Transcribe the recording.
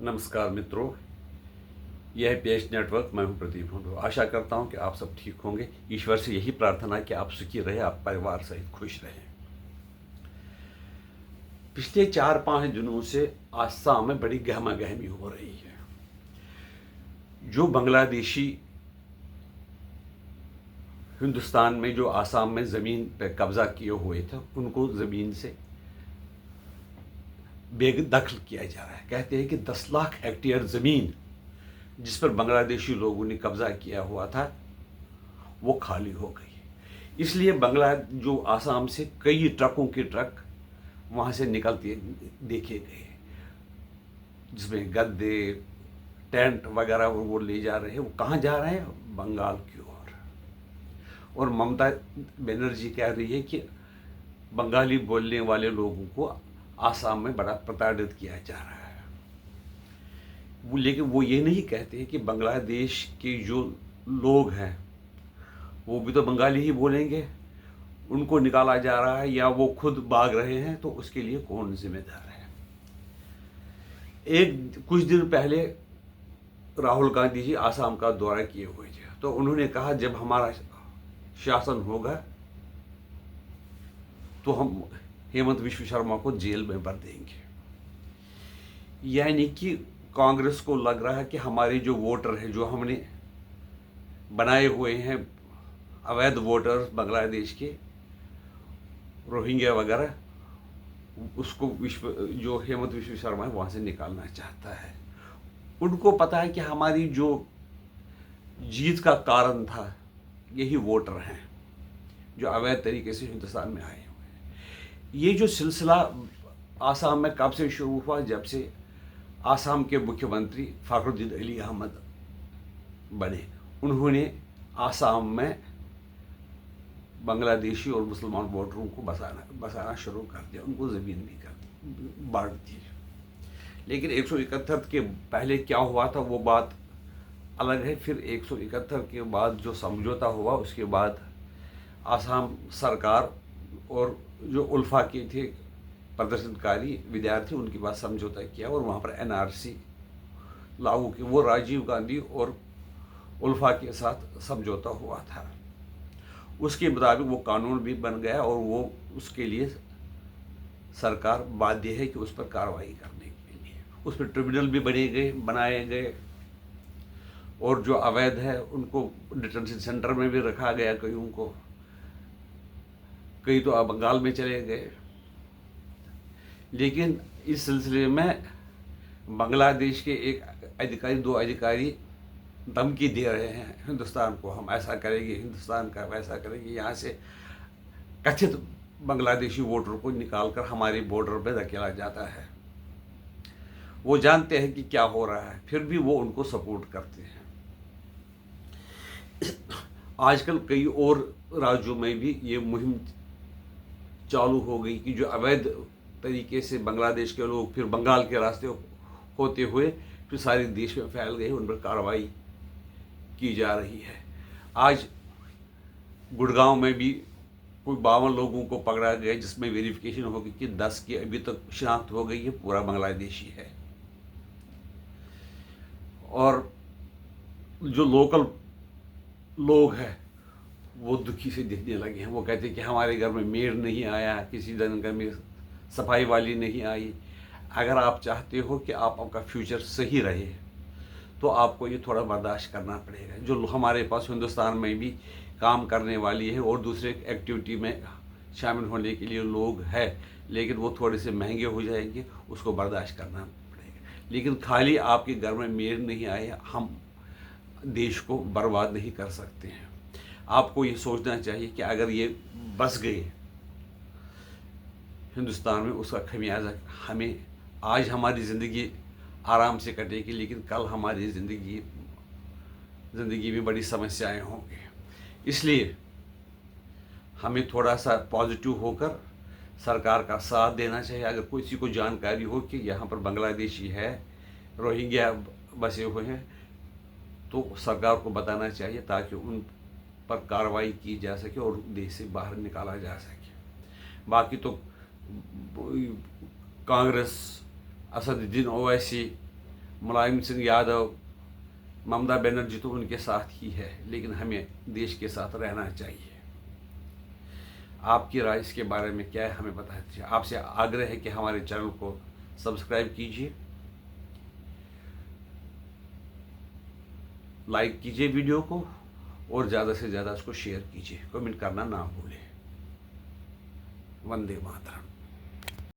नमस्कार मित्रों, यह है पेश नेटवर्क। मैं हूं प्रदीप हुंडो। आशा करता हूं कि आप सब ठीक होंगे। ईश्वर से यही प्रार्थना है कि आप सुखी रहे, आप परिवार सहित खुश रहें। पिछले 4-5 दिनों से आसाम में बड़ी गहमा गहमी हो रही है। जो बांग्लादेशी हिंदुस्तान में जो आसाम में ज़मीन पर कब्जा किए हुए थे, उनको ज़मीन से बेदखल किया जा रहा है। कहते हैं कि 10 लाख हेक्टेयर ज़मीन जिस पर बांग्लादेशी लोगों ने कब्जा किया हुआ था, वो खाली हो गई। इसलिए जो आसाम से कई ट्रकों के ट्रक वहाँ से निकलते देखे गए, जिसमें गद्दे, टेंट वगैरह वो ले जा रहे हैं। वो कहाँ जा रहे हैं? बंगाल की ओर। और ममता बनर्जी कह रही है कि बंगाली बोलने वाले लोगों को आसाम में बड़ा प्रताड़ित किया जा रहा है। लेकिन वो ये नहीं कहते कि बांग्लादेश के जो लोग हैं वो भी तो बंगाली ही बोलेंगे, उनको निकाला जा रहा है या वो खुद भाग रहे हैं, तो उसके लिए कौन जिम्मेदार है? कुछ दिन पहले राहुल गांधी जी आसाम का दौरा किए हुए थे, तो उन्होंने कहा जब हमारा शासन होगा तो हम हेमंत विश्व शर्मा को जेल में भर देंगे। यानी कि कांग्रेस को लग रहा है कि हमारे जो वोटर हैं, जो हमने बनाए हुए हैं अवैध वोटर बांग्लादेश के, रोहिंग्या वगैरह, उसको जो हेमंत विश्व शर्मा है वहाँ से निकालना चाहता है। उनको पता है कि हमारी जो जीत का कारण था यही वोटर हैं जो अवैध तरीके से हिंदुस्तान में आए हुए हैं। ये जो सिलसिला आसाम में कब से शुरू हुआ? जब से आसाम के मुख्यमंत्री फखरुद्दीन अली अहमद बने। उन्होंने आसाम में बांग्लादेशी और मुसलमान वोटरों को बसाना शुरू कर दिया, उनको ज़मीन भी बांट दी। लेकिन 171 के पहले क्या हुआ था वो बात अलग है। फिर 171 के बाद जो समझौता हुआ, उसके बाद आसाम सरकार और जो उल्फा के थे प्रदर्शनकारी विद्यार्थी, उनके पास समझौता किया और वहाँ पर NRC लागू की। वो राजीव गांधी और उल्फा के साथ समझौता हुआ था। उसके मुताबिक वो कानून भी बन गया और वो उसके लिए सरकार बाध्य है कि उस पर कार्रवाई करने के लिए। उस पर ट्रिब्यूनल भी बनाए गए और जो अवैध है उनको डिटेंशन सेंटर में भी रखा गया। कई तो अब बंगाल में चले गए। लेकिन इस सिलसिले में बांग्लादेश के दो अधिकारी धमकी दे रहे हैं हिंदुस्तान को, हम ऐसा करेंगे, हिंदुस्तान का वैसा करेंगे। यहाँ से कथित बांग्लादेशी वोटर को निकालकर हमारे बॉर्डर पर धकेला जाता है। वो जानते हैं कि क्या हो रहा है, फिर भी वो उनको सपोर्ट करते हैं। आजकल कई और राज्यों में भी ये मुहिम चालू हो गई कि जो अवैध तरीके से बांग्लादेश के लोग फिर बंगाल के रास्ते होते हुए फिर सारे देश में फैल गए, उन पर कार्रवाई की जा रही है। आज गुड़गांव में भी कोई 52 लोगों को पकड़ा गया, जिसमें वेरिफिकेशन हो गई कि 10 की अभी तक शिनाख्त हो गई है, पूरा बांग्लादेशी है। और जो लोकल लोग हैं वो दुखी से दिखने लगे हैं। वो कहते हैं कि हमारे घर में मेड नहीं आया, किसी दिन घर में सफाई वाली नहीं आई। अगर आप चाहते हो कि आपका फ्यूचर सही रहे तो आपको ये थोड़ा बर्दाश्त करना पड़ेगा। जो हमारे पास हिंदुस्तान में भी काम करने वाली है और दूसरे एक्टिविटी में शामिल होने के लिए लोग हैं, लेकिन वो थोड़े से महंगे हो जाएंगे, उसको बर्दाश्त करना पड़ेगा। लेकिन खाली आपके घर में मेड नहीं आए, हम देश को बर्बाद नहीं कर सकते हैं। आपको ये सोचना चाहिए कि अगर ये बस गए हिंदुस्तान में, उसका खमियाजा हमें, आज हमारी ज़िंदगी आराम से कटेगी, लेकिन कल हमारी ज़िंदगी में बड़ी समस्याएं होंगी। इसलिए हमें थोड़ा सा पॉजिटिव होकर सरकार का साथ देना चाहिए। अगर किसी को जानकारी हो कि यहाँ पर बांग्लादेशी है, रोहिंग्या बसे हुए हैं, तो सरकार को बताना चाहिए ताकि उन पर कार्रवाई की जा सके और देश से बाहर निकाला जा सके। बाकी तो कांग्रेस, असदुद्दीन ओवैसी, मुलायम सिंह यादव, ममता बनर्जी तो उनके साथ ही है, लेकिन हमें देश के साथ रहना चाहिए। आपकी राय इसके बारे में क्या है, हमें बता दीजिए। आपसे आग्रह है कि हमारे चैनल को सब्सक्राइब कीजिए, लाइक कीजिए वीडियो को, और ज़्यादा से ज़्यादा उसको शेयर कीजिए। कमेंट करना ना भूलें। वंदे मातरम।